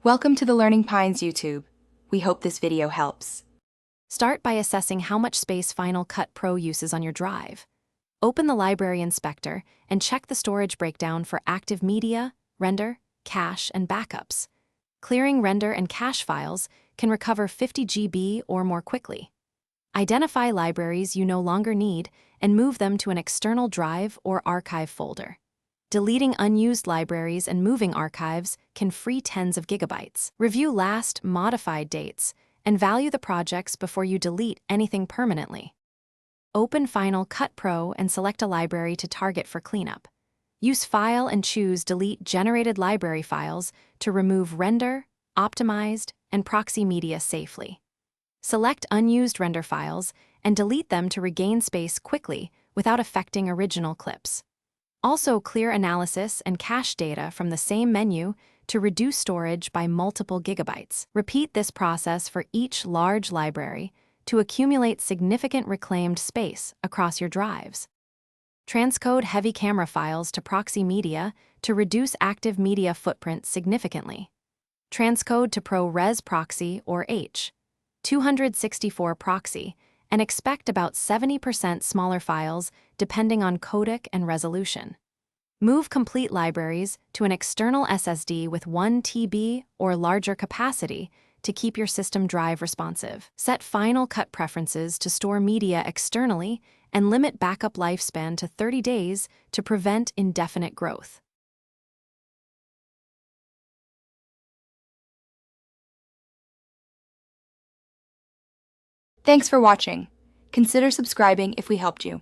Welcome to the Learning Pines YouTube. We hope this video helps. Start by assessing how much space Final Cut Pro uses on your drive. Open the Library Inspector and check the storage breakdown for active media, render, cache, and backups. Clearing render and cache files can recover 50 GB or more quickly. Identify libraries you no longer need and move them to an external drive or archive folder. Deleting unused libraries and moving archives can free tens of gigabytes. Review last modified dates and value the projects before you delete anything permanently. Open Final Cut Pro and select a library to target for cleanup. Use File and choose Delete Generated Library Files to remove render, optimized, and proxy media safely. Select unused render files and delete them to regain space quickly without affecting original clips. Also, clear analysis and cache data from the same menu to reduce storage by multiple gigabytes. Repeat this process for each large library to accumulate significant reclaimed space across your drives. Transcode heavy camera files to proxy media to reduce active media footprint significantly. Transcode to ProRes proxy or H.264 proxy and expect about 70% smaller files depending on codec and resolution. Move complete libraries to an external SSD with 1 TB or larger capacity to keep your system drive responsive. Set Final Cut preferences to store media externally and limit backup lifespan to 30 days to prevent indefinite growth. Thanks for watching. Consider subscribing if we helped you.